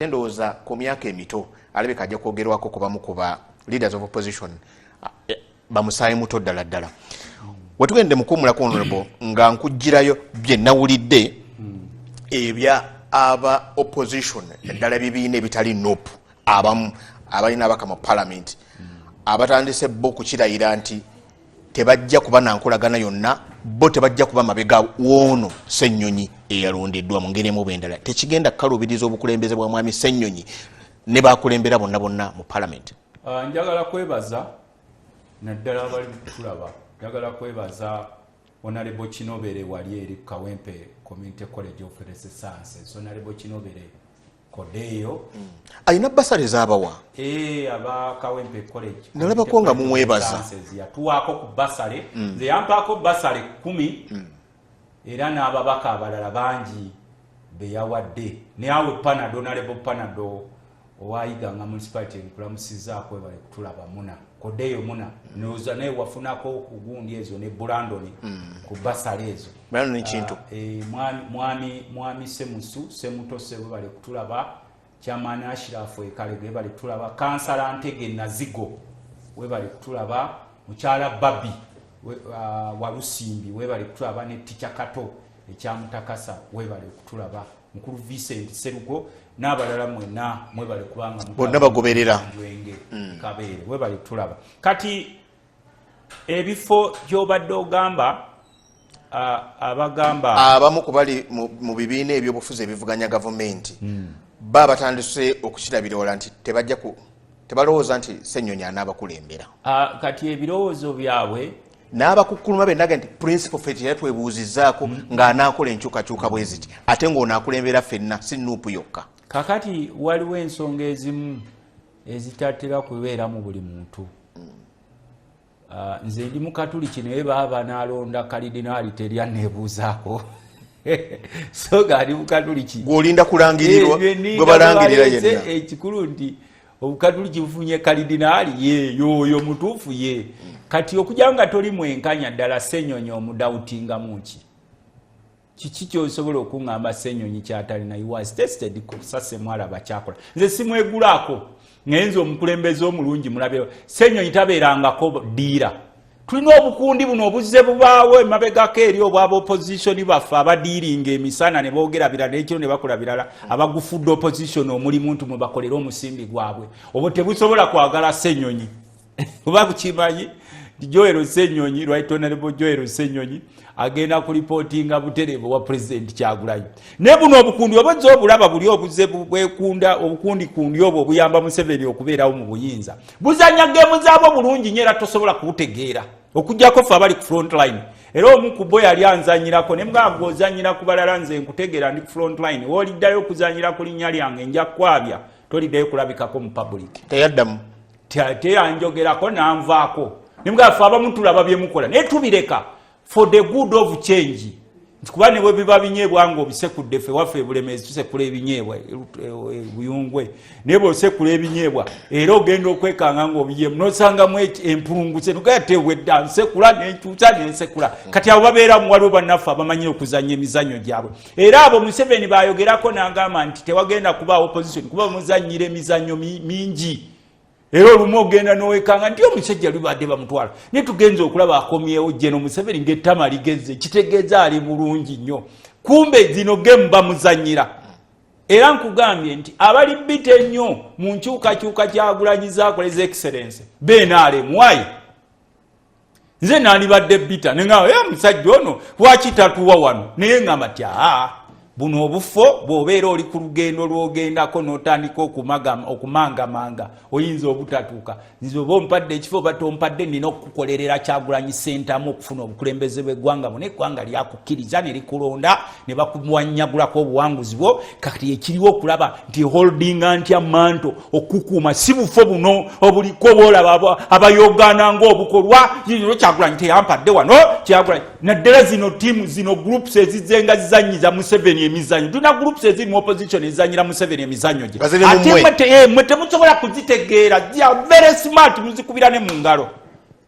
Ndowooza ku myaka emito alabika ajja kwogerwako kuba mukuba leaders of opposition bamusaayi muto ddala. Wetugende mukuumulako honorable nga nkugirayo bye nawulidde ebya aba opposition eddala bibiina ebitali nopu abamu abalina abaka mu parliament abatandise bo kukirayira nti tebajja kuba nankolagana yonna bo tebajja kuba mabega woono Ssennyonyi eyalondeddwa mu ngeri emu bendala tekigenda kalubiriza obukulembeze bwa mwami Ssennyonyi ne bakulembera bonna mu parliament. Njagala kwebaza naddala abali tulaba njagala kwebaza Honorable Kinobere wali eri Kawempe Community College of Health Sciences. Honorable Kinobere kodeyo ayina basale zaabawa aba Kawempe College nalaba ko nga mumwebaza yatuwako ku basale nze yampaako basale 10 era n'ababaka abalala bangi beyawadde ne awe Panado Honorable Panado owayiga nga municipality nkulamusizaako ebale kutulaba muna kodeyo muna noza naye wafunako kugundi ezo ne Brandon ku basale ezo bano ni kintu mwami Semuto sebo bale kutulaba chairman Ashirafu Ekalege bale kutulaba kansala Ntege Nazigo we bale kutulaba mukyala Babi Walusimbi we bale kutulaba ne Ticha Kato ekyamutakasa we bale kutulaba mukuru Vincent Serugo n'abalala mwena mwe bale kubanga bonna bagoberera kabere we bale tulaba kati ebifo gyobadde ogamba abagamba abamu kubali mu bibiina ebyobufuzi ebivuganya gavumenti baba batandise okukirabira nti tebalowooza nti Ssennyonyi anaabakulembera kati ebirowoozo byabwe n'abakukuluma bennaga nti principal fete yatwebuuzizzaako ng'anaakola enkyukakyuka bwe ziti ate ng'onaakulembera ffenna si nuupu yokka. Kakati waliwo ensonga ezimu ezitatera kubeera mu buli muntu. Nze ndi mu Katuliki naye baba nalonda kalidinaali teri anneebuuzaako. So gaali mu Katuliki gw'olinda kulangirirwa gwe balangirira yenna ekikulu nti obukatuliki bufunye kalidinaali ye yoyo mutuufu ye kati okujja nga toli mwenkanya ddala Ssennyonyi omudawutinga muki kiki kyosobola okuŋŋamba Ssennyonyi kyatalina you was tested kusase mwalaba kyakola nze simwegulaako ngenza omukulembeze omulungi mulabe Ssennyonyi tabeerangako ddiira tulina obukundi buno obuzze bubaawo emabegako eri obwaba opposition baffe abadiiringa emisana ne boogera birala n'ekiro ne bakola birala abagufudde opposition omulimu nti mwe bakolera omusimbi gwabwe obwo tebusobola kwagala Ssennyonyi oba bukimanyi Joel Ssennyonyi Right Honorable Joel Ssennyonyi agenda ku reportinga butereevu wa president Kyagulanyi ne buno obukundi obuzze obulaba buli obuzze bwekunda obukundi kundi obwo obuyamba Museveni okubeerawo mu buyinza buzanya gemu zaabo bulungi nnyo era tosobola kubutegeera okujjako ffe abali ku front line era omu ku bo yali anzanyirako ne mugamba ozanyira ku balala nze nkutegeera ndi ku front line wooliddayo okuzanyira ku linnya lyange nja kwabya toliddayo kulabikako mu public teyaddamu teyanjogerako nanvaako ne mugamba ffe abamu tulaba bye mukola naye tubireka for the good of change kuba ne bwe biba binyeebwa nga obisekudde ffe waffe Bulemezi tusekula ebinyeebwa buyungwe naye bw'osekula ebinyeebwa era ogenda okwekanga nga obiyeemu n'osangamu empulunguse nogayatewedda nsekula nenkyusa nensekula kati abo babeera mu waliwo bannaffe abamanyire okuzanya emizannyo gyabwe era abo Museveni bayogerako n'agamba nti tewagenda kubaawo opposition kuba muzannyira emizannyo mingi era olumu ogenda n'owekanga nti omusajja lubadde bamutwala naye tugenza okulaba akomyewo General Museveni ng'ettama ligezze kitegeeza ali bulungi nnyo kumbe zino gemu bamuzannyira era nkugambye nti abali bita ennyo mu nkyukakyuka Kyagulanyi zaakoleza excellence beenaalemuwayi nze nandibadde bita ne ngamba omusajja ono lwaki tatuwa wano naye ngamba ti buno obufo bw'obeera oli ku lugendo lw'ogendako n'otandika okumangamanga oyinza obutatuuka nze oba ompadde ekifo oba tompadde nina okukukolerera Kyagulanyi sentamu okufuna obukulembeze bw'eggwanga mu n'eggwanga lyakukkiriza ne likulonda ne bakuwanyagulako obuwanguzi bwo kati ekiriwo okulaba nti holdinga ntya manto okukuuma si bufo buno obuliko boolaba abayogana ng'obukolwa yino Kyagulanyi teyampadde wano Kyagulanyi naddala zino tiimu zino groups ezizzenga zizanyiza Museveni emizannyo tuna groups eziri mu opposition ezanyira Museveni emizannyo gye ate mwe temusobola kuzitegeera they are very smart muzikubira ne mu ngalo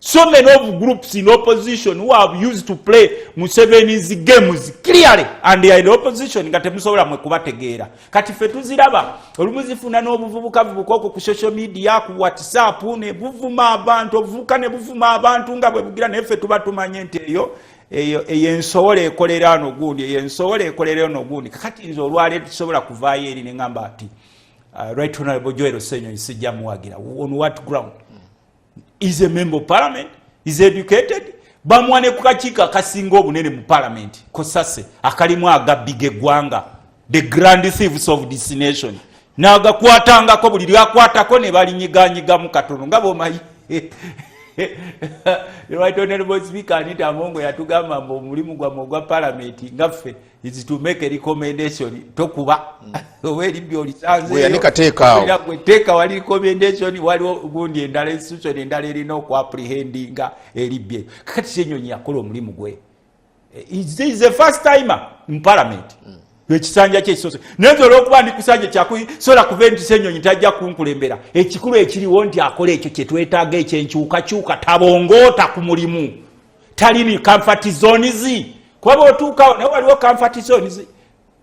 So many of groups in opposition who have used to play Museveni's games clearly and they are in opposition nga temusobola mwe kubategeera. Kati ffe tuziraba olumuzifuna n'obuvubuka bukoko ku social media ku WhatsApp ne buvuma abantu obuvuka ne buvuma abantu nga bwe bugira naye ffe tuba tumanye nti eyo ensowole ekolera ano gundi eyo ensowole ekolera ano gundi. Kakati nze olwaleero tusobola kuvaayo eri ne ngamba ati Right Honorable Joel Ssenyo sijja muwagira. On what ground? Is a member of parliament, is educated, bamwane kukachika kasinga obunene mu parliament kosase akalimu agabige gwanga, the grand thieves of this nation. Naga kwatanga ko buli lyakwatako ne balinyiganyiga mu katono ngabo mayi. Right Honorable Speaker Anita Amongo yatugamba mbu mulimu gwa parliament ngaffe is to make a recommendation tokuba oweri byoli sanze we yanika teka wali recommendation wali gundi endala institution endala erino ku apprehendinga eribye kakati Ssenyonyi yakola omulimu gwe is the first timer in parliament ekisanja ky'ekisoso nenzo olwokuba ndi kusanja kyakusobola kuva nti Ssenyonyi tajja kunkulembera ekikulu ekiriwo nti akola ekyo kye twetaaga ekyenkyukakyuka tabongoota ku mulimu talini comfort zones kuba otuukawo naye waliwo comfort zones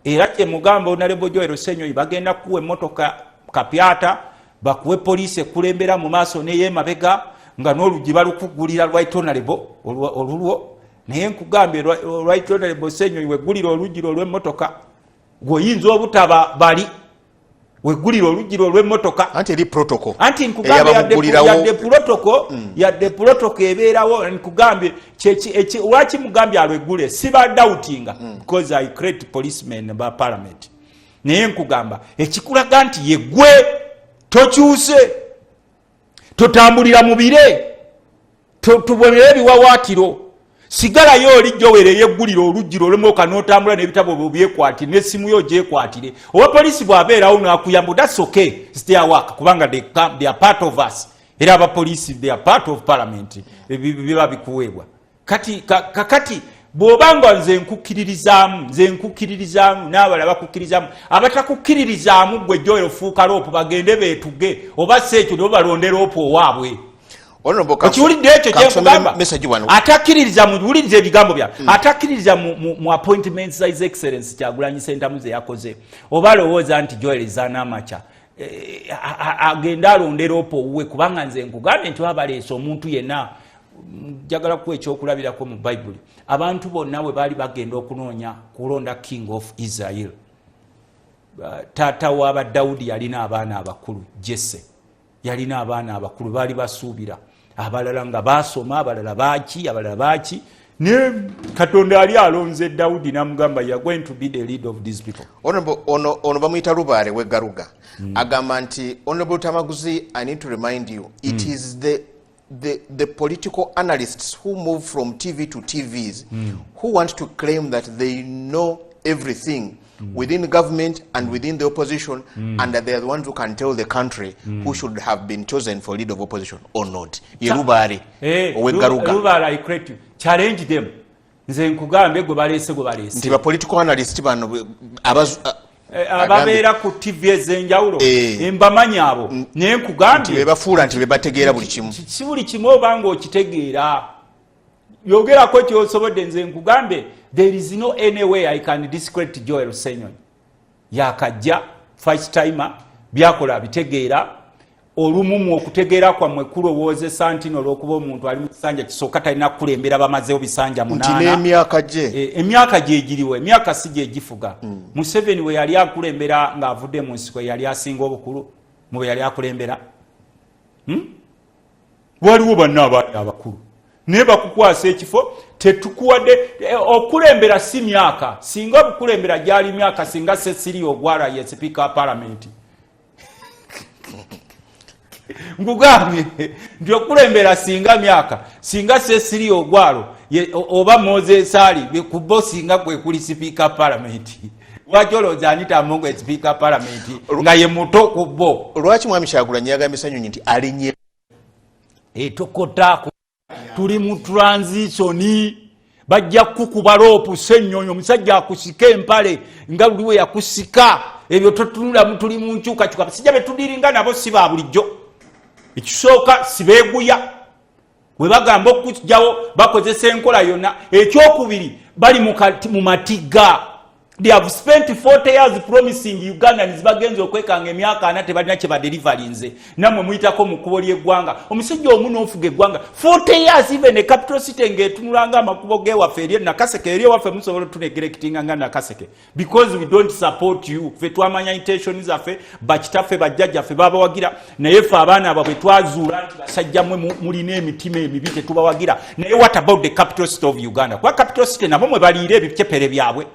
era kye mugamba Honorable Joel Ssenyonyi bagenda kuwa emmotoka kapyata bakuwe poliisi ekulembera mu maaso n'ey'emabega nga n'oluggi balukugulira Right Honorable olulwo naye nkugambye Right Honorable Ssenyonyi weggulira oluggi olw'emmotoka goyinza obutaba bali weggulira oluggi olw'emmotoka anti eri protocol anti nkugambye yadde protocol ebeerawo nkugambye lwaki mugambye alweggule siba doubtinga because I create policemen ba parliament naye nkugamba ekikulaga nti yeggwe tokyuse totambulira mu bire tubonere ebiwawaatiro sigala yo olijjo were yeggulira oluggi olw'emmotoka n'otambula n'ebitabo byo byekwatire n'essimu yo gyekwatire oba poliisi bw'abeerawo n'akuyamba that's okay it's their work kubanga they are part of us era abapoliisi they are part of parliament biba bikuweebwa kati bw'obanga nze nkukkiririzaamu n'abalala bakukkiririzaamu abatakukkiririzaamu gwe Joel ofuuka loopu bagende beetuge oba si ekyo ne balondera opu owaabwe okiwulidde ekyo kyekugamba atakkiririza muwuliriza ebigambo bya atakkiririza mu appointments za his excellence Kyagulanyi Ssentamu ze yakoze oba alowooza nti Joel Zanaamacha agenda alondera opo owuwe kubanga nze nkugambye nti babaleese omuntu yenna njagala kuwa ekyokulabirako mu Bayibuli abantu bonna bwe baali bagenda okunoonya kulonda king of Israel taata wa Dawudi yalina abaana abakulu Jesse yalina abaana abakulu baali basuubira abalala nga basoma abalala baaki ne Katonda ali alonze Dawudi namugamba you are going to be the leader of these people. ono bamuyita Lubaale weggaruga agamba nti Honorable Luttamaguzi, I need to remind you it is the political analysts who move from TV to TVs who want to claim that they know everything within government and within the opposition and that they are the ones who can tell the country who should have been chosen for leader of opposition or not. Lubaale oweggaruga Lubaale I create you challenge them nze nkugambe gwe baleese nti ba political analyst bano ababeera ku TV ez'enjawulo embamanyi abo naye nkugambye bebafuula nti bebategeera buli kimu si buli kimu obanga okitegeera yogerako kyosobodde nze nkugambe there is no any way I can discredit Joel Ssenyonyi yakajja first timer byakola abitegeera olumumu okutegeera kwammwe kulowoozesa nti n'olwokuba omuntu ali mu kisanja kisooka talina kukulembera bamazeewo bisanja 8 emyaka gyegiriwo emyaka si gyegifuga Museveni we yali akulembera ng'avudde mu nsiko yali asinga obukulu mu bwe yali akulembera waliwo banna abaali abakulu naye bakukwasa ekifo tetukuwadde okulembera si myaka singa obukulembera gyali myaka singa Cecily Ogwara ye speaker wa parliament ngugambye nti okulembera singa myaka singa Cecily Ogwaro oba Moses Ali kubo singa kwe kuli speaker parliament wajoloza Anita Amongo speaker parliament nga ye muto kubo lwaki mwami Kyagulanyi yagambye Ssenyonyi nti alinye etokotako tuli mu transition bajja kukuba loopu Ssenyonyi omusajja akusika empale nga luliwe yakusika ebyo totunula mutuli mu nkyukakyuka sijja betudiringa nabo si ba bulijjo ekisooka sibeeguya we bagamba okujjawo bakozesa enkola yonna ekyokubiri bali mu matiga. They have spent 40 years promising Ugandans bagenze okwekanga emyaka 4 tebalina kye badelivalinze namwe muyitako mu kkubo ly'eggwanga omusajja omu n'ofuga eggwanga 40 years even a capital city ng'etunulanga amakubo g'ewaffe eri nakaseke eri ewaffe musobola tunegerekitinga nga nakaseke because we don't support you ffe twamanya intention zaffe bakitaffe bajjajjaffe babawagira naye ffe abaana ababwe twazuula nti basajja mmwe mulina emitima emibi tetubawagira naye what about the capital city of Uganda kuba capital city nabo mwe baliira ebicepere byabwe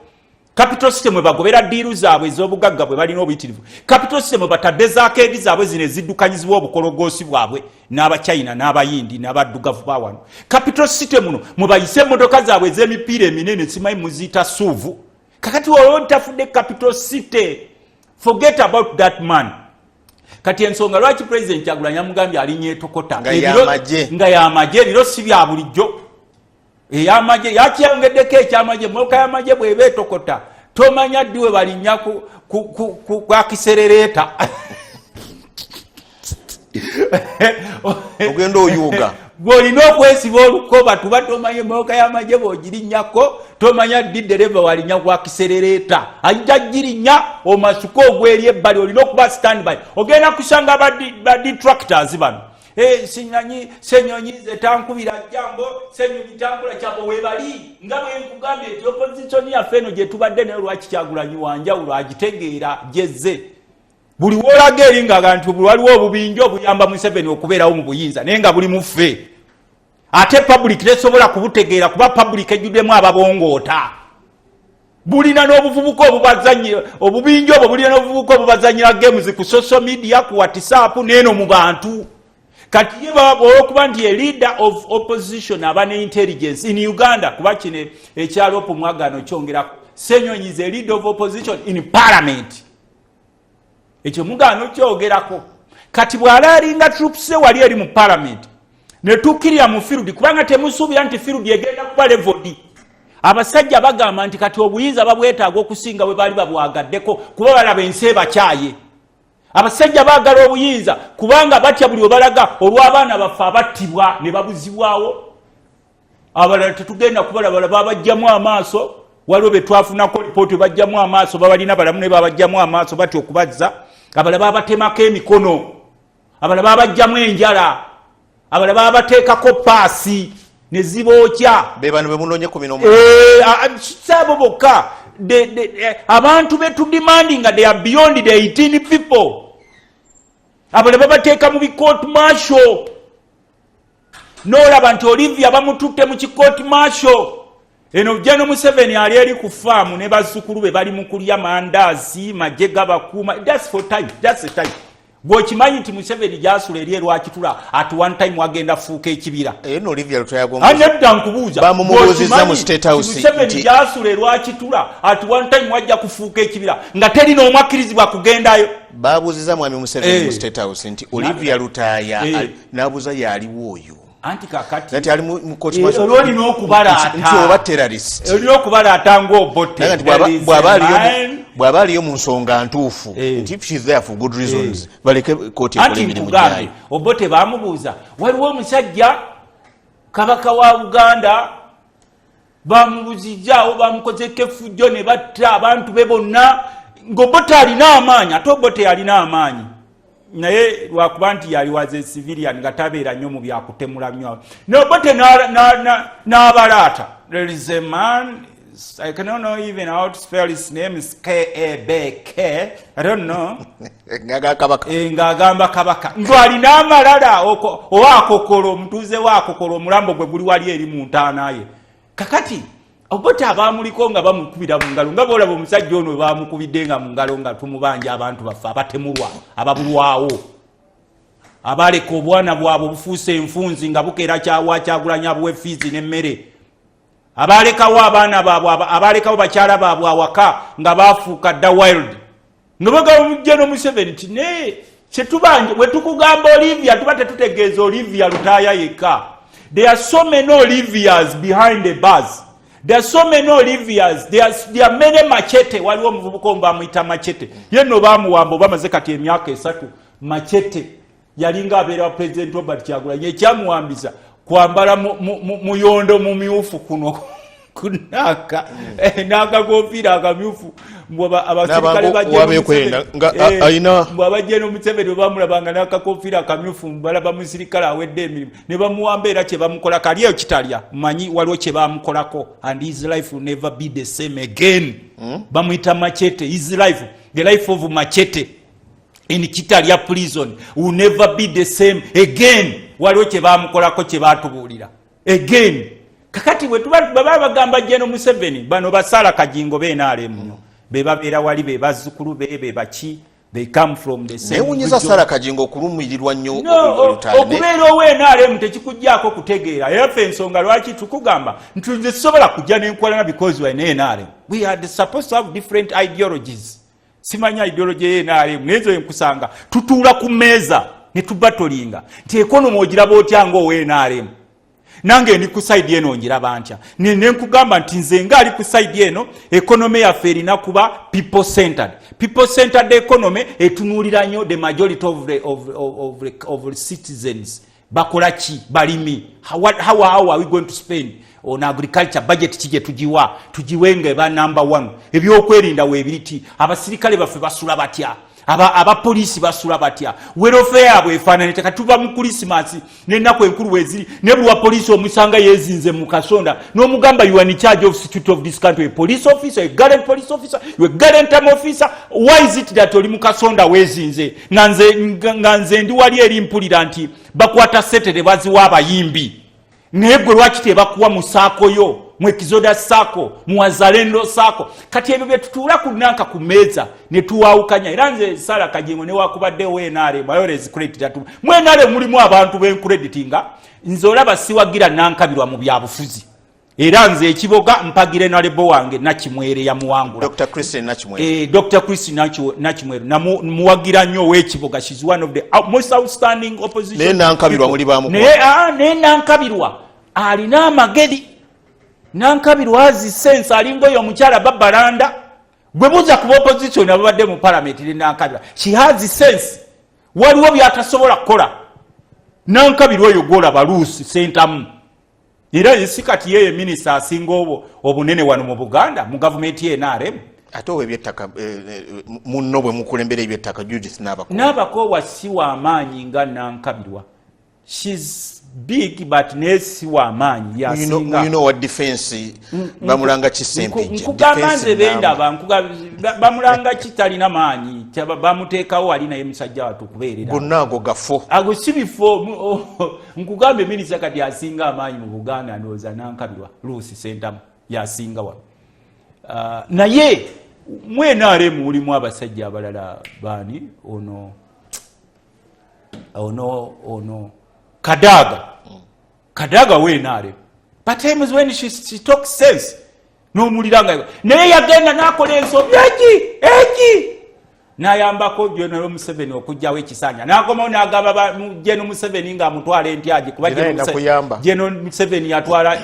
capital system we bagobera diru zaabwe ez'obugagga bwe balina obuyitirivu capital system batadde zaakedi zaabwe zino eziddukanyizibwa obukologosi bwabwe n'abachina n'abayindi n'abaddugavu bawano capital system muno mwe bayise emmotoka zaabwe ez'emipiira eminene simanyi muziyita suuvu kakati olwo tafudde capital city forget about that man kati ensonga lwaki president Kyagulanyi amugambye alinnya etokota nga y'amagye ebiro si bya bulijjo ey'amagye yakyeyongeddeko ekyamagye mmotoka y'amagye bw'eba etokota tomanya ddi we balinnya kwa kiserereeta ogenda oyuuga bw'olina okwesiba olukoba tuba tomanya emmotoka y'amagye bw'ogirinnyako tomanya ddi dereva walinnya kwa kiserereeta ajja girinnya omasuka ogweri ebbali olina okuba standby ogenda kusanga badi tractors bano senyonyi zetankubira jambo senyonyi tambula kyabo webali nga bwe nkugambye eti opposition yaffe eno gye tubadde nayo Lwaki Kyagulanyi wanjawulo agitegeera jezze buli wolaga eri nga nti buli waliwo obubinja obuyamba Museveni okubeerawo mu buyinza naye nga buli muffe ate public tesobola kubutegeera kuba public ejjuddemu ababongoota bulina n'obuvubuka obubazanyira obubinja obwo bulina n'obuvubuka obubazanyira games ku social media ku WhatsApp n'eno mu bantu kati ye baba okuba nti a leader of opposition abane intelligence in Uganda kuba kine ekyalopo mwagano kyongerako Senyonyi is a leader of opposition in parliament ekyo mugano kyogerako kati bwalalinga troops wali eri mu parliament ne tukirya mu field kubanga temusuubira nti field egenda kuba leveled abasajja bagamba nti kati obuyinza babwetaaga okusinga bwe bali babwagaddeko kuba balaba ensi ebakyaye abasajja baagala obuyinza kubanga batya buli obalaga olw'abaana baffe abattibwa ne babuzibwawo abalala tetugenda kubalabala babajjamu amaaso waliwo be twafunako lipooti bajjamu amaaso babalina balamu ne babajjamu amaaso batya okubazza abalala babatemako emikono abalala babajjamu enjala abalala babateekako paasi ne zibookya bebano bemunonye 11 saabo bokka abantu betu demanding they are beyond the 18 people abale babateeka mu court martial n'olaba nti Olivia bamututte mu court martial eno Jeno Museveni ali eri ku farm ne bazzukulu be bali mu kulya mandazi majje gabakuuma that's for time that's the time gwokimanyi nti Museveni gyasula eri Lwakitula at one time wagenda fuuka ekibira eno Olivia Lutayago anedda nkubuuza bamumubuuziza mu State House Museveni gyasula Lwakitula at one time wajja kufuuka ekibira nga teri n'omwakkirizibwa kugendayo babuuziza mwami Museveni mu State House nti Olivia Lutaya nabuuza yaliwo oyo anti kakati nati ali mu court martial oloni n'okubalaata nti oba terrorist oloni n'okubalaata ng'obote bw'aba aliyo mu nsonga ntuufu nti if she's there for good reasons baleke kooti ekola emirimu gyayo obote baamubuuza waliwo omusajja kabaka wa Uganda bamubuzizaawo bamukozeko effujjo ne batta abantu be bonna ng'obote alina amaanyi ate obote yalina amaanyi naye lwakuba nti yali waze civilian nga tabeera nnyo mu byakutemula nnyo nobote n'abalaata there is a man I cannot know even how to spell his name is K-A-B-K I don't know ng'agamba kabaka ng'alina amalala owakokolo omutuuze wakokolo omulambo gwe guli wali eri mu ntaana ye kakati obote abaamuliko nga bamukubira mu ngalo nga boolaba omusajja ono baamukubidde nga mu ngalo nga tumubanja abantu baffe abatemulwa ababulwawo abaleka obwana bwabwe obufuuse enfunzi nga bukeera kyawa Kyagulanyi abuwe fiizi n'emmere abalekawo abaana baabwe abalekawo bakyala baabwe awaka nga baafuuka dda wild nga bagamba Jeno Museveni nti naye kyetubanje bwe tukugamba Olivia tuba tetutegeeza Olivia Lutaya yekka there are so many Olivias behind the bars. There are so many Olivias. There are many Machete. Waliwo omuvubuka omuyita Machete. Yenno baamuwamba bamaze kati emyaka 3. Machete yalinga abeera President Robert Kyagulanyi ekyamuwambisa kwambala muyondo mumyufu kuno kunaka n'akakofiira akamyufu abasirikale bajeno Museveni bamulabanga n'akakofiira akamyufu balaba musirikale awedde emirimu ne bamuwamba era kye bamukola kali eyo kitalya manyi waliwo kye bamukolako and his life will never be the same again. Bamuyita Machete. His life, the life of Machete in Kitalya prison will never be the same again. Waliwo kye bamukolako kye batubuulira again. Kakati bwe baba bagamba Jeno Museveni bano basala kajingo beenaalemu be babeera wali be bazzukulu be baki they come from the same. Neewunyiza Sala Kajingo okulumirirwa nnyo okubeera oweenaalemu tekikuggyako kutegeera era ffe ensonga lwaki tukugamba nti nze sisobola kujja n'enkolana because we NRM. We are supposed to have different ideologies. Simanya ideology y'NRM nezo enkusanga tutuula ku mmeeza ne tubatolinga nti ekonomi ogiraba otya ng'ow'NRM. Nange ndi ku side eno njiraba ntya nenkugamba nti nze nga ali ku side eno economy yaffe erina kuba people centered economy etunuulira nnyo the majority of the citizens. Bakola ki balimi how are we going to spend on agriculture budget kije tujiwenge ba number 1 ebyokwerinda weebiriti abasirikale baffe basula batya abapolisi basula batya welfare yabwe efaanane tekatuva mu Christmas n'ennaku enkulu weziri ne buli wa poliisi omusanga yeezinze mu kasonda n'omugamba you are in charge of security of this country, a police officer, a garden police officer, you a garden time officer. Why is it that oli mu kasonda weezinze nga nze ndi wali eri mpulira nti bakwata setere baziwa abayimbi naye gwe lwaki tebakuwa mu saako yo mwe kizoda saako muwazalendo saako kati ebyo bye tutuula ku nanka ku meeza ne tuwaawukanya era nze Sala Kajingo ne wakubaddewo NRM ayolezi credit atu mu NRM mulimu abantu b'encreditinga nze olaba siwagira nankabirwa mu byabufuzi era nze ekiboga mpagire nalebo wange Nakimwere ya muwangula Dr. Christine Nakimwere Dr. Christine Nakimwere na muwagira nnyo w'ekiboga. She's one of the most outstanding opposition ne nankabirwa muli bamu ne nankabirwa alina amagedi nankabirwa azi sense alingo yo mukyala Babalanda gwe buza ku opposition abadde mu parliament ne nankabirwa she has sense waliwo byatasobola kukola nankabirwa yo gola balusi sentamu era yesikati yeye minister asinga obunene wano mu Buganda mu government ye NRM ate ebyettaka munno bwe mukulembera ebyettaka Judith n'abako wasiwa amaanyi nga nankabirwa. She's big but nesi wa amaanyi yasinga you know what defense bamulanga kisempe nkugamba nze benda bamulanga kitalina maanyi bamuteekawo ali naye musajja watu kubeerera gonnago gafo ago sibifo nkugambe minisita kati asinga amaanyi mu Buganda ndowooza nankabirwa Lucy Sentamu yasinga wa naye mwenare mulimu abasajja abalala baani ono Kadaga wenare but times when she talks sense no muliranga naye yagenda nakola ensobi eki nayambako General Museveni okujjawo ekisanja nakomawo nagamba General Museveni nga amutwala entyaji kuba General Museveni yatwala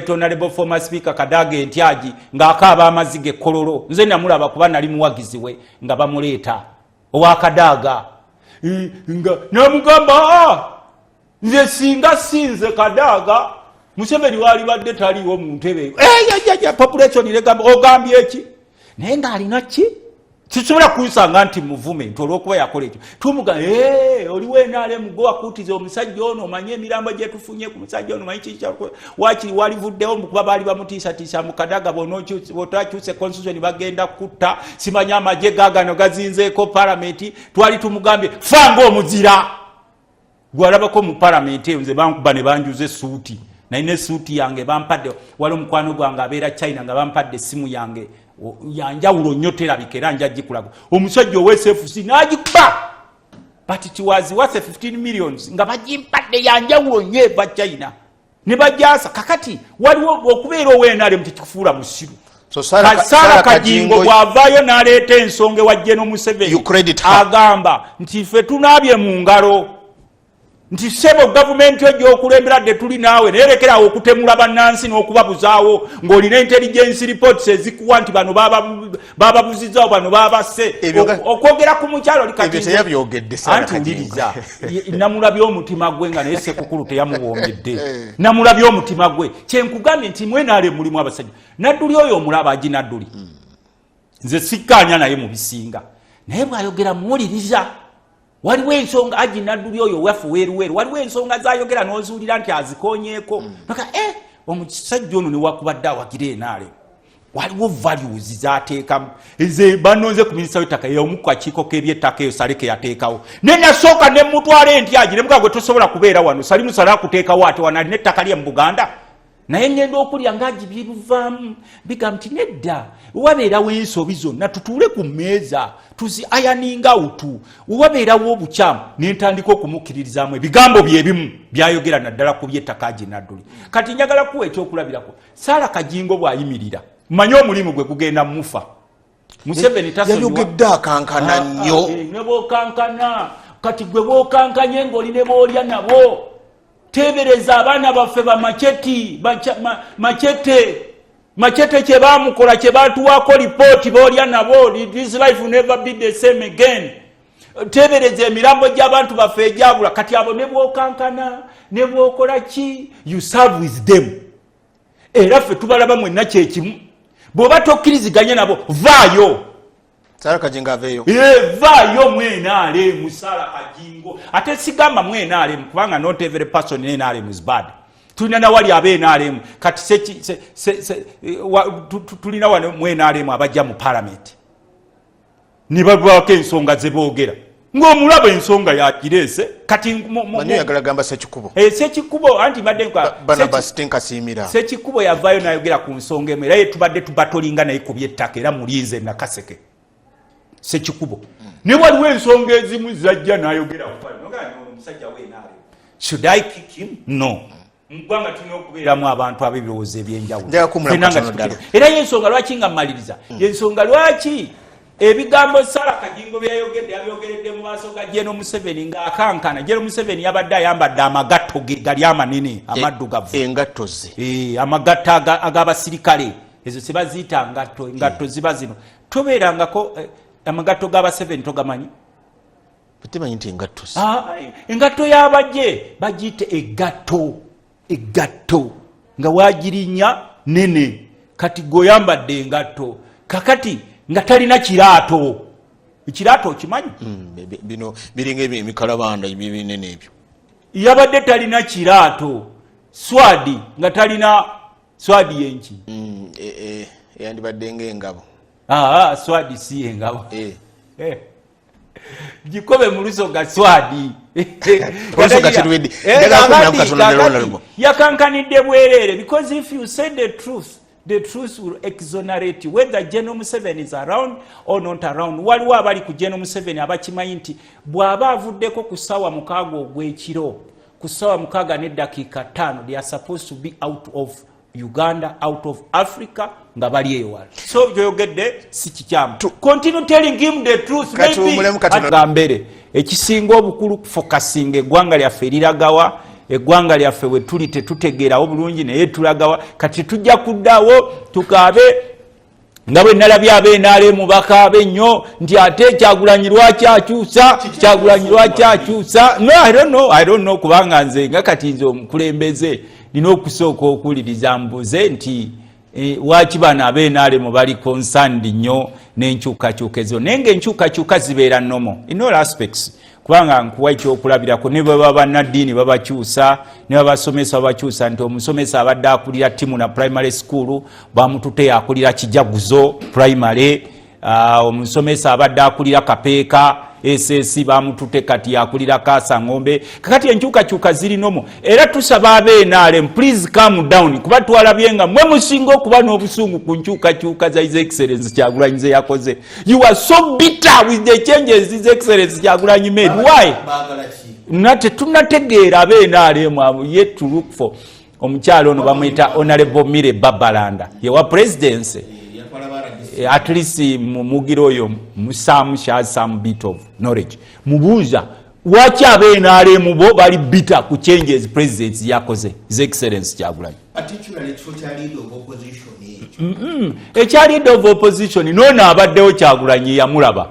honorable former speaker Kadaga entyaji ng'akaaba amazzi g'ekkololo nze namulaba kuba nali muwagizi we nga bamuleeta owa Kadaga nga namugamba nze singa sinze Kadaga Museveni wali badde taliwo mu ntebe population iregamba ogambye eki naye ng'alina ki kisobola kunsanga nti movement olw'okuba yakola ekyo tumuga oliwo NRM go akutiza omusajja ono omanye emirambo gye tufunye ku musajja ono manyi waki walivuddewo kuba baali bamutiisatiisa mu Kadaga botakyuse constitution bagenda kutta simanya amagye gaagano gazinzeeko parliament twali tumugambye fanga omuzira gwalabako mu parliament nze bankuba ne banjuze suuti naine suuti yange bampadde wali omukwano gwange abeera China nga bampadde essimu yange yanjawulo nnyo terabika era njagikulago omusajja ow'SFC n'agikuba but it was worth 15 millions nga bagimpadde yanjawulo nnyo eva China ne bajasa kakati waliwo okubeera ow'NRM tekikufuula musiru Sala Kajingo bw'avaayo n'aleeta ensonga ewa General Museveni agamba nti ffe tunaabye mu ngalo nti sebo gavumenti ejo okulemberadde tuli naawe nerekerawo okutemula bannansi n'okubabuzaawo ng'olina intelligence reports ezikuwa nti bano bababuzizaawo bano babasse okwogera ku mukyalo likatiantiwuliriza namulabye omutima gwe nga naye Sekukulu teyamuwoomedde namulabye omutima gwe kyenkugambye nti mwenaale mulimu abasajja nadduli oyo omulaba agi nadduli nze sikkaanya naye mu bisinga naye bw'ayogera muwuliriza waliwo ensonga agi nadduli oyo wafu weeruweeru waliwo ensonga zayogera n'ozuulira nti azikonyeeko naka omusajja ono newakubadde awagira enaale waliwo values zateekamu ze banonze ku minisita w'ettaka y'omu ku kakiiko k'ebyettaka eyo Saleke yateekawo ne nasooka ne mutwala entyagi ne mugaa gwe tosobola kubeera wano sali musala kuteekawo ate wano alina ettaka lye mu Buganda naye ngenda okulya ng'agibivaamu bigamba nti nedda wabeerawo ensobi zonna tutuule ku mmeeza tuzi ayaninga utu wabeerawo obukyamu n'entandika okumukkiririzaamu ebigambo byebimu byayogera naddala ku byettaka gye nadduli kati njagala kuwa ekyokulabirako Sarah Kajingo bw'ayimirira manye omulimu gwe gugenda mufa Museveni tasonyiyayogedde akankana nnyo ne bw'okankana kati gwe bw'okankanye ng'oli ne bw'olya nabo tebereza abaana baffe machete kye baamukola kye baatuwaako lipooti boolya nabo this life will never be the same again tebereza emirambo gy'abantu baffe egyabula kati abo ne bw'okankana ne bw'okola ki you serve with them era ffe tubalaba mwenna kyekimu bw'oba tokkiriziganye nabo vaayo Sarah Kajingo aveeyo vaayo mwenaale mu Sarah Kajingo ate sigamba mwenaale kubanga not every person in NRM is bad tulina nawali ab'NRM kati tulina wano mwenaale abajja mu parliament ne babaako ensonga ze boogera ng'omulaba ensonga yakireese kati manyo yagala gamba Sekikubo Sekikubo anti badde Barnabas Tenkasiimira Sekikubo yavaayo n'ayogera ku nsonga emu era ye tubadde tubatolinga naye ku by'ettaka era mulinze Nakaseke Sekikubo ne waliwo ensonga ezimu zajja n'ayogera omusajja w'enaale should I kick him no mugwanga tulina okubeeramu abantu ab'ebirowoozo ebyenjawulo era y'ensonga lwaki nga mmaliriza y'ensonga lwaki ebigambo Sarah Kajingo byayogedde abyogeredde mu maaso ga General Museveni ng'akankana General Museveni yabadde ayambadde amagatto ge gali amanene amaddugavu engatto ze amagatto ag'abasirikale ezo sebaziyita engatto ziba zino tobeerangako amagatto g'aba7 togamanyi temanyi nti engatto engatto y'abajje bagiyite egatto nga waagirinya nene kati goyambadde engatto kakati nga talina kiraato ekiraato okimanyi bino biringa emikalabanda binene ebyo yabadde talina kiraato swadi nga talina swadi yenki yandibadde ng'engabo swadi si engabo gikobe mu luso ga swadi yakankanidde bwereere because if you say the truth will exonerate you whether General Museveni is around or not around. Waliwo abali ku General Museveni abakimanyi nti bw'aba avuddeko ku ssaawa 6 ogw'ekiro ku ssaawa 6 n'eddakiika 5 they are supposed to be out of Uganda, out of Africa nga bali eyo wala so yoyogedde si kikyamu continue telling him the truth maybe ekisinga obukulu focusing eggwanga lyaffe eriragawa eggwanga lyaffe we tuli tetutegeerawo bulungi naye tulagawa kati tujja kuddawo tukaabe nga bwe nalabye ab'NRM bakaabe nnyo nti ate Kyagulanyi lwaki akyusa no I don't know kubanga nze nga kati nze omukulembeze nina okusooka okuwuliriza mbuze nti waki bano ab'NRM bali concerned nnyo n'enkyukakyuka ezo naye ng'enkyukakyuka zibeera nnomo in all aspects kubanga nkuwa ekyokulabirako ne baba bannaddiini babakyusa ne babasomesa babakyusa nti omusomesa abadde akulira ttimu na primary school bamutute akulira Kijaguzo primary omusomesa abadde akulira Kapeeka SSC bamutute kati akulira Kasangombe kakati enkyukakyuka ziri nomo era tusaba ab'NRM please calm down kuba twalabye nga mwe musinga okuba n'obusungu ku nkyukakyuka za His Excellency Kyagulanyi ze yakoze you are so bitter with the changes His Excellency Kyagulanyi made why nate tunategeera ab'NRM yet to look for omukyalo ono bamuyita Honorable Mire Babalanda yewa presidency at least mugiro oyo musamu sha some bit of knowledge mubuuza Lwaki abeNRM bo bali bitter ku changes president yakoze His Excellency Kyagulanyi particularly total leader of opposition ekya leader of opposition nono abaddewo Kyagulanyi yamulaba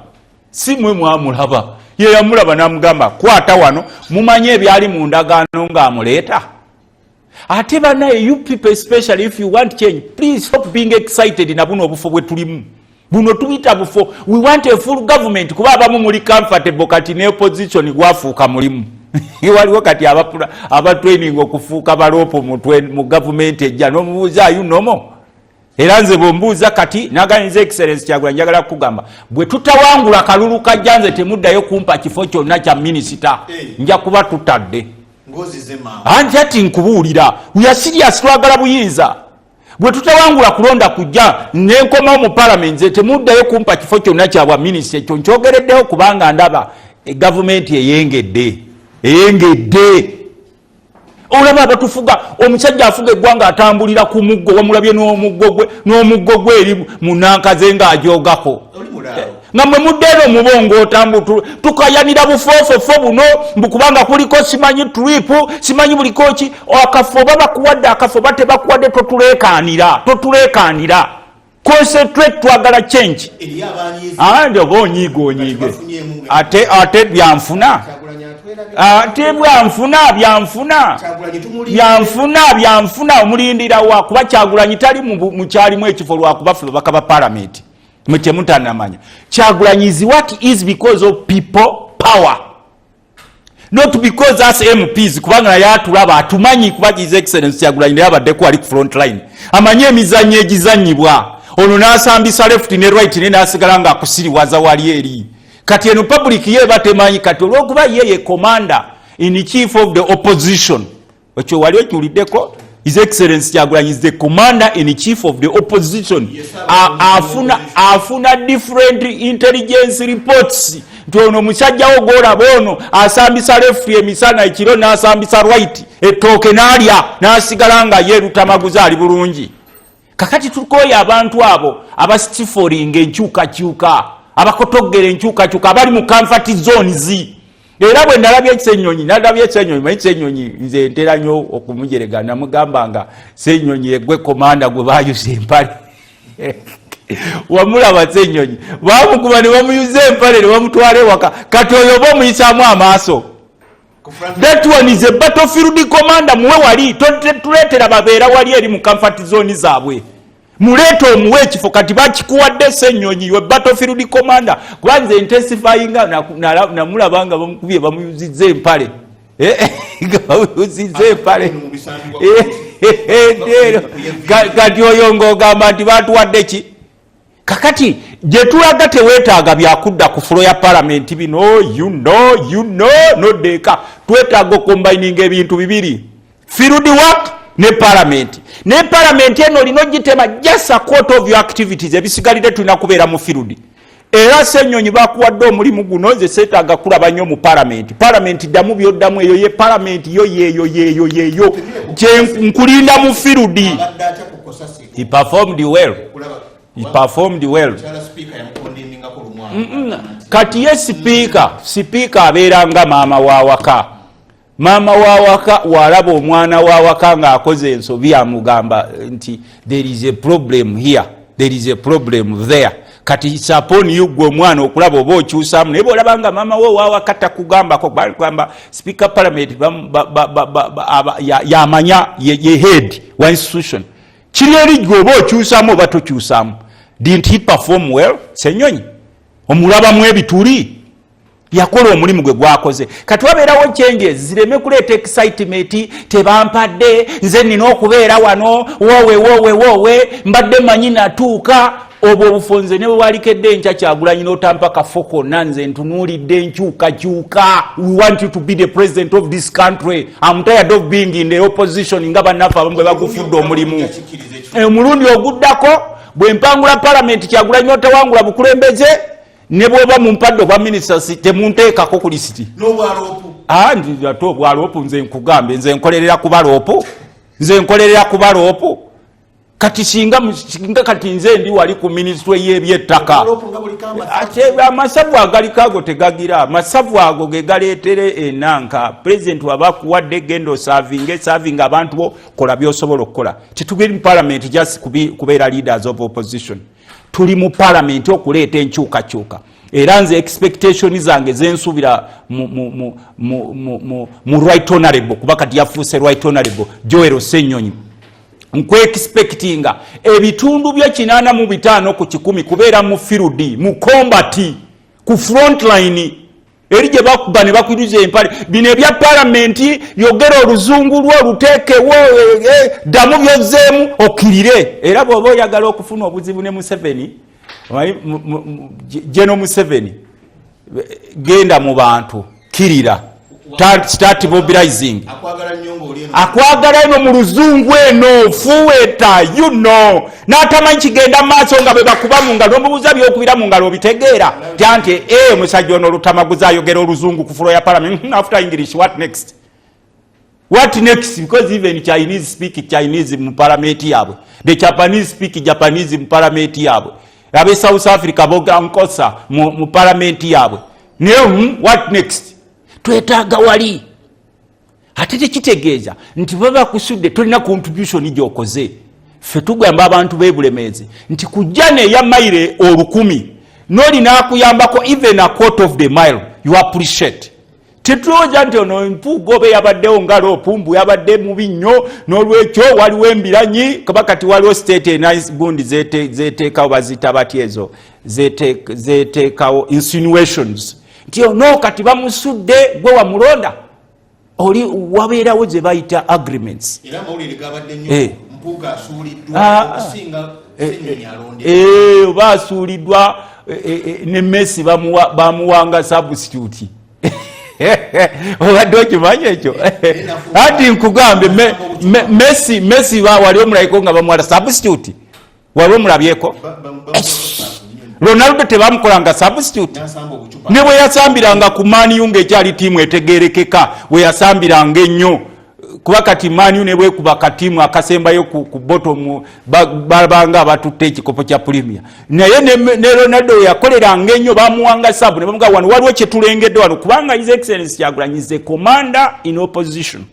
si mwe mwamulaba ye yamulaba namugamba kwata wano mumanye ebyali mu ndagaano ng'amuleeta ate banaye you people especially if you want change please stop being excited na buno obufo bwe tulimu buno tubita bufo we want a full government kuba abamu muli comfortable kati ne opposition gwafuuka mulimu waliwo kati aba training okufuuka balopo mu government ejja n'omubuuza ayu nomo era nze bombuuza kati naganiza Excellency Kyagulanyi njagala kugamba bwe tutawangula kalulu kajja nze temuddayo kumpa kifo kyonna kya minisita nja kuba tutadde anti ati nkubuulira we are serious twagala buyinza bwe tutawangula kulonda kujja nenkomawo mu parliament nze temuddayo kumpa kifo kyonna kyabwa minisita ekyo nkyogereddeho kubanga ndaba gavumenti eyengedde olaba abatufuga omusajja afuga eggwanga atambulira ku muggo wamulabye n'omuggo gwe eri mu nankaze ng'ajoogako nga mwe muddeero omubongo otambula tukayanira bufoofofo buno mbukubanga kuliko simanyi tripu simanyi buliko ki akafo oba bakuwadde akafo oba tebakuwadde totuleekaanira concentrate twagala change andi oba onyiige ate byanfuna ate byanfuna omulindira wa kuba Kyagulanyi tali mu kyalimu ekifo lwakuba ffe bakaba parliament mwetemutanamanya Kyagulanyi is what is because of people power not because us MPs kubanga naye atulaba atumanyi kuba His Excellency Kyagulanyi naye abaddeko ali ku front line amanye emizannyo egizannyibwa ono n'asambisa left ne right ne n'asigala ng'akusiriwaza wali eri kati eno public ye batemanyi kati olwokuba ye commander in chief of the opposition ekyo wali okiwuliddeko His Excellency Kyagulanyi is the commander in chief of the opposition afuna different intelligence reports nti ono musajjawo gwolaba ono asambisa left emisana ekiro n'asambisa right ettooke n'alya n'asigala nga ye Luttamaguzi ali bulungi kakati tukoye abantu abo abasitiforinga enkyukakyuka abakotoggera enkyukakyuka abali mu comfort zones era bwe nalabye Ssenyonyi manyi Ssenyonyi nze ntera nnyo okumujerega namugamba nga Ssenyonyi egwe komanda gwe bayuza empale wamulaba Ssenyonyi bamukuba ne bamuyuza empale ne bamutwala ewaka kati oyo oba omuyisaamu amaaso that one is a battlefield commander muwe wali tuleetera babeera wali eri mu comfort zone zaabwe muleeta omuwe ekifo kati bakikuwadde Ssenyonyi we battlefield commander kubanze intensifyinga namulabanga bamukubye bamuyuzizza empale bamuyuzizza empale kati oyo ng'ogamba nti batuwadde ki kakati gye tulaga teweetaaga byakudda ku fulo ya parliament bino you know nodeeka twetaaga okombininga ebintu bibiri field work ne parliament eno olina ogitema just a quarter of your activities ebisigalire tulina kubeera mu field era Ssenyonyi bakuwadde omulimu guno nze seetaaga kulaba nnyo mu parliament ddamu byoddamu eyo ye parliament yo yeeyo nkulinda mu field he performed well kati ye sipiika abeera nga maama wawaka walaba omwana wawaka ng'akoze ensobi amugamba nti there is a problem here there is a problem there kati saponi yugwe omwana okulaba oba okyusaamu naye bwolaba nga maama we wawaka takugambako bagamba speaker parliament yamanya ye head wa institution kiri eri gwe oba okyusaamu oba tokyusaamu didn't he perform well Ssenyonyi omulabamu ebituli yakola omulimu gwe gwakoze kati wabeerawo changes zireme kuleeta excitement tebampadde nze nina okubeera wano woowe mbadde manyi natuuka obwo obufonze ne bwewalikedde enkya Kyagulanyi n'otampa kafo konna nze ntunuulidde enkyukakyuka we want you to be the president of this country I'm tired of being in the opposition nga bannaffe abamu bwe bagufudde omulimu omulundi oguddako bwe mpangula parliament Kyagulanyi otawangula bukulembeze ne bwoba mumpadde obwa ministers temunteekako ku lisiti nti ate obwaloopu nze nkugambe nze nkolerera ku baloopu kati singa kati nze ndi wali ku ministry y'ebyettaka ate amasavu agalikago tegagira amasavu ago ge galeetere enanka president wabakuwadde gendo serving abantu bo kola byosobola okukola tetugeri mu parliament just kubeera leaders of opposition tuli mu parliament okuleeta enkyukakyuka era nze expectation zange zensubira mu right honorable kuba kati yafuuse right honorable Joel Ssenyonyi nkwe-expectinga ebitundu bya 85 ku 100 kubeera mu field mu combat ku front line eri gye bakuba ne bakwiriza empale bino ebya parliament yogera oluzungu lwo oluteekewo ddamu byozzeemu okkirire era bw'oba oyagala okufuna obuzibu ne Museveni General Museveni genda mu bantu kirira start mobilizing akwagala eno mu luzungu eno fuweta n'atamanyi kigenda maaso nga bwe bakuba mu ngalo n'omubuuza byokubira mu ngalo obitegeera nti omusajja ono Luttamaguzi ayogera oluzungu ku fulo ya parliament after English what next because even Chinese speak Chinese mu parliament yabwe the Japanese speak Japanese mu parliament yabwe abe South Africa boga nkosa mu parliament yabwe what next twetaaga wali ate tekitegeeza nti baba kusudde tolina contribution gyokoze ffe tugamba abantu b'ebulemeezi nti kujja neya maire 10,000 n'olina akuyambako even a quarter of the mile you appreciate tetulowooza nti ono Mpuuga oba yabaddewo ngalo Pumbu yabadde mubi nnyo n'olwekyo waliwo embiranyi kuba kati waliwo state nice gundi zeteekawo bazita bati ezo zeteekawo insinuations nti ono kati bamusudde gwe wamulonda oli wabeerawo ze bayita agreements era mawulire gabadde nnyo Mpuuga asuuliddwa okusinga Ssenyonyi alonde oba asuuliddwa ne Messi bamuwanga substitute obadde okimanyi ekyo ati nkugambe Messi wali omulaiko nga bamuwala substitute wali omulabyeko Ronaldo tebamukolanga substitute ne bwe yasambiranga ku Man U ng'ekyali tiimu etegeerekeka we yasambiranga ennyo kuba kati Man U ne bwekuba katiimu akasembayo ku bottom babanga abatutte ekikopo kya Premier naye ne Ronaldo we yakoleranga ennyo bamuwanga sabu ne bamuga wano waliwo kye tulengedde wano kubanga His Excellency Kyagulanyi is a commander in opposition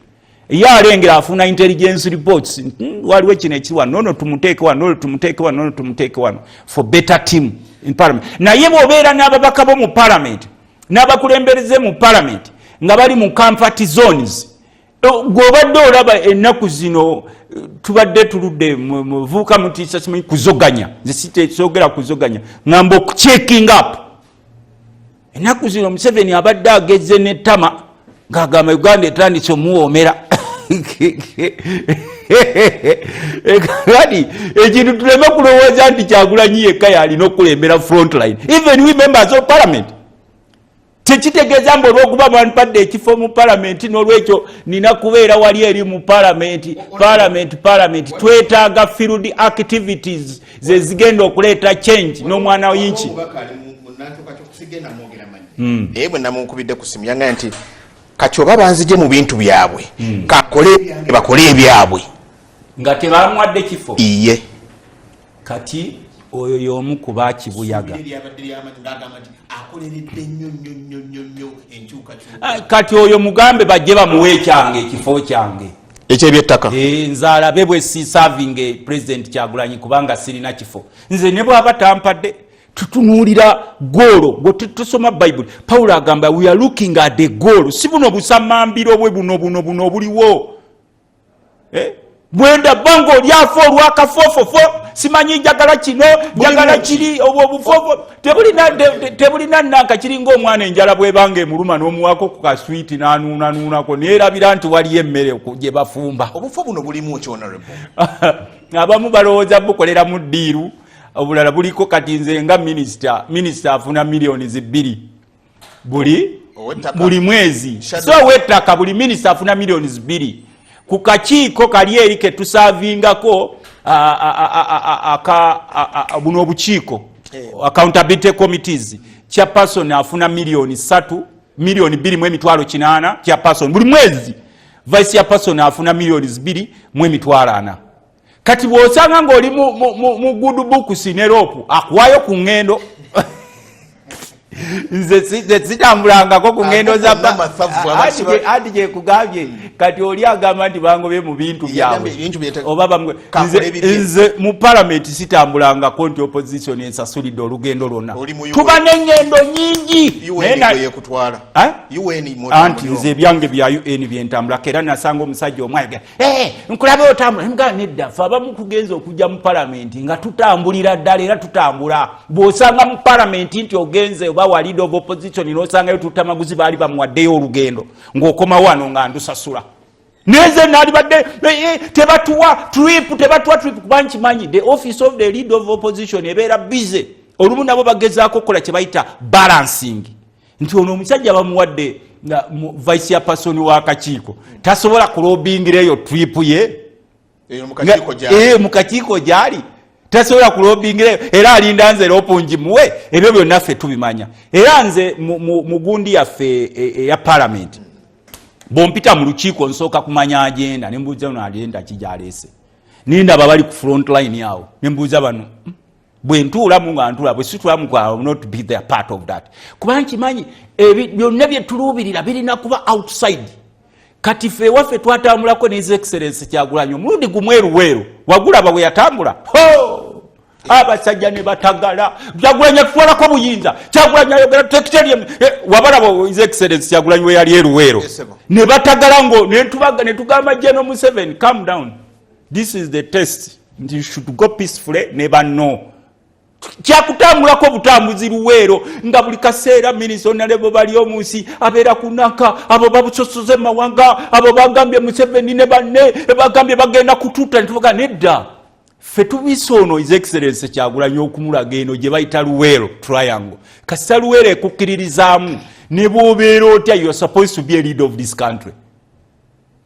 yalengera afuna intelligence reports waliwo kino ekiwa nono tumuteeke wano for better team in parliament naye bw'obeera n'ababaka bo mu parliament n'abakulembereze mu parliament nga bali mu comfort zones gw'obadde olaba ennaku zino tubadde tuludde muvuuka mutiisa simanyi kuzoganya nze sitesoogera kuzoganya ngamba okuchecking up ennaku zino Museveni abadde agezze n'ettama ng'agamba Uganda etandise omuwoomera kati ekintu tuleme kulowooza nti Kyagulanyi yekka yalina okulembera frontline even we members of parliament tekitegeeza mbu olw'okuba bampadde ekifo mu parliament n'olwekyo nina kubeera wali eri mu parliament twetaaga field activities ze zigenda okuleeta change n'omwana w'inki naye bwe namunkubidde ku simu yanga nti kati oba banzije mu bintu byabwe bakole ebyabwe nga tebamuwadde kifo iye kati oyo y'omu ku baakibuyaga kati oyo mugambe bajje bamuwe ekyange ekifo kyange ekyebyettaka nzaala be bwe si serving president Kyagulanyi kubanga sirina kifo nze ne bw'aba tampadde tutunuulira goolo gwe tusoma Bible Pawulo agamba we are looking at the goal si buno busamambiro bwe buno obuliwo bwenda bango lyafo olwakafofofo simanyi njagala kino njagala kiri obufofo tebulina nanka kiringa omwana enjala bwebanga emuluma n'omuwako ku kaswiti n'anuunako neerabira nti waliyo emmere gye bafumba obufo buno bulimu ki honorable abamu balowooza bukolera mu ddiiru obulala buliko kati nze nga minisita afuna millions 2 buli mwezi so wettaka buli minisita afuna millions 2 ku kakiiko kali eri ke tusavingako buno obukiiko accountability committees chairperson afuna millions 3 million 2.8 chairperson buli mwezi vice chairperson afuna millions 2.4 kati bw'osanga ng'oli mu good books ne rope akuwaayo ku ngendo nze sitambulangako ku ngendo za adi gye kugambye kati oli agamba nti bangobye mu bintu byabwe oba nze mu palamenti sitambulangako nti opposition ensasulidde olugendo lwonna tuba n'engendo nyingi anti nze ebyange bya UN byentambulako era nasanga omusajja omu ayogera nkulabe otambula nga nedda fe abamu tugenza okujja mu palamenti nga tutambulira ddala era tutambula bw'osanga mu palamenti nti ogenze oba wa leader of opposition n'osangayo Luttamaguzi baali bamuwaddeyo olugendo ng'okoma wano nga ndusasula neze nali badde tebatuwa trip kubanchi manyi the office of the leader of opposition ebeera busy olumu nabo bagezaako kola kye bayita balancing nti ono omusajja bamuwadde vice chairperson wa kakiiko tasobola kulobingireyo trip ye mu kakiiko gyali tasobola kulobingireyo era alinda nze lopungi muwe ebyo byonna ffe tubimanya era nze mu gundi yaffe eya parliament bompita mu lukiiko nsooka kumanya agenda nembuuza no agenda kijaleese nindaba bali ku front line yawo nembuuza bano bwe ntuulamu nga ntula bwe situlamu kwa not be there part of that kuba nkimanyi byonna bye tuluubirira birina kuba outside kati ffe waffe twatambulako ne his excellence Kyagulanyi omulundi gumweruweero wagulaba bwe yatambula abasajja ne batagala Kyagulanyi atwalako buyinza Kyagulanyi ayogera tekitarium wabalaba his excellence Kyagulanyi we yali eruweero ne batagala ngo ne tugamba General Museveni calm down, this is the test, you should go peacefully, never know kyakutambulako butambuzi luweero nga buli kaseera minisona lebo bali omunsi abeera kunaka abo babusosoze mawanga abo bagambye Museveni ne banne bagambye bagenda kututa nituvuga nedda ffe tubisono his excellence Kyagulanyi okumulaga eno gye bayita luweero triangle kasita luweero ekukkiririzaamu ne bw'obeera otya you are supposed to be a leader of this country.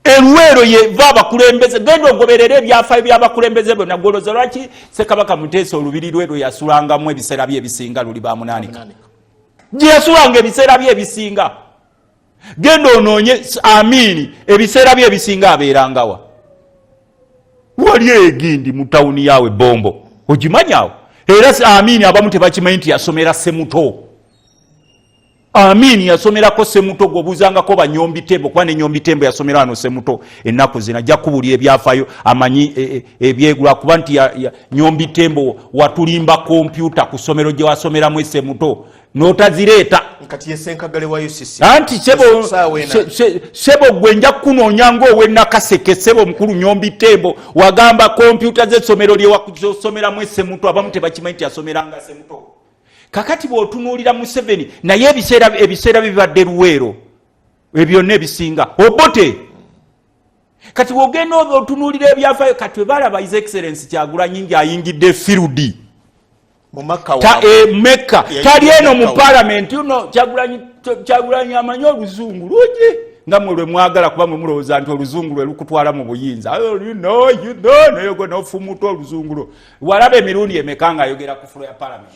Eluweero ye vaba kulembeze gendo ogoberere ebyafaayo by'abakulembeze bonna goloza lwaki Ssekabaka Muteesa olubiri lwero yasulangamu ebiseera bye ebisinga luli bamunanika gye yasulanga ebiseera bye ebisinga gendo onoonye Amini ebiseera bye ebisinga abeerangawa wali egindi mu tawuni yaawe Bombo ogimanyawo era Amini abamu tebakimanyi nti yasomera Semuto. Amini yasomerako Semuto gobuzangako banyombi tembo kuba ne nyombi tembo yasomera wano Semuto ennaku zina ajja kubulira ebyafaayo amanyi ebyegula kuba nti nyombi tembo watulimba kompyuta ku ssomero gye wasomeramu Semuto n'otazireeta kati yesenkagale wayo sisi anti sebo gwe nja kunoonya ng'ow'ennakaseke sebo mukulu nyombi tembo wagamba kompyuta z'essomero lye wasomeramu Semuto abamu tebakimanyi nti yasomeranga Semuto. Kakati bw'otunuulira Museveni naye ebiseera bibadde luweero ebyonna ebisinga obote kati bw'ogenda otunuulira ebyafaayo kati we balaba his excellence Kyagulanyi ng'ayingidde field Mecca tali eno mu parliament yuno Kyagulanyi amanyi oluzungu lugi nga mwe lwe mwagala kuba mwe mulowooza nti oluzungu lwe lukutwala mu buyinza nayogo n'ofumuta oluzungu lwo walaba emirundi emeka ng'ayogera ku fulo ya parliament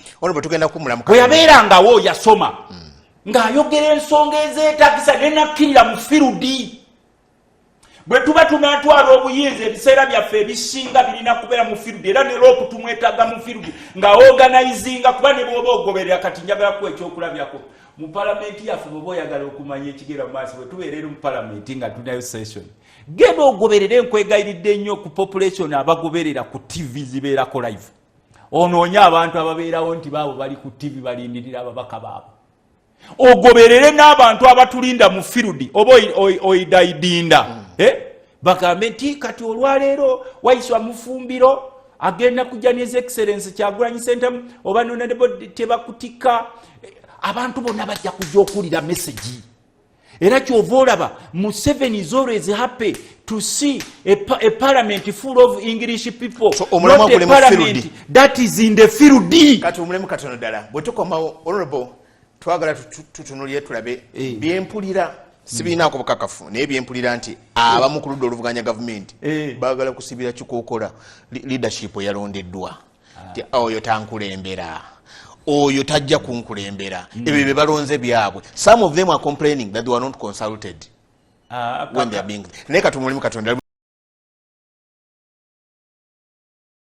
bwe yabeerangawo yasoma ng'ayogera ensonga ezeetagisa nenakkirira mu firudi bwe tuba tunatwala obuyinza ebiseera byaffe ebisinga birina kubeera mu firudi era ne loopu tumwetaaga mu firudi ng'aorganizinga kuba ne bw'oba ogoberera kati njagala kuwa ekyokulabyako mu palamenti yaffe bw'oba oyagala okumanya ekigera mu maaso bwe tubeerera mu palamenti nga tunayo session genda ogoberera nkwegayiridde ennyo ku population abagoberera ku TV zibeerako live onoonye abantu ababeerawo nti baabo bali ku TV balindirira ababaka baabo ogoberere n'abantu abatulinda mu firudi oba oidayidinda bagambe nti kati olwaleero wayiswa mufumbiro agenda kujja ne his excellence Kyagulanyi Center oba nonadebo tebakutika abantu bonna bajja kujja okulira message era kyova olaba Museveni is always happy to see a parliament full of English people so, not a parliament that is in the field kati omulemu katono ddala bwe tukomawo honorable twagala tutunulire tulabe byempulira sibinaako bukakafu naye byempulira nti abamu ku ludda oluvuganya gavumenti baagala kusibira kikookola leadership yalondeddwa ti oyo tankulembera oyo tajja kunkulembera ebyo bye balonze byabwe. Some of them are complaining that they were not consulted when they are being naye kati omulimu katonda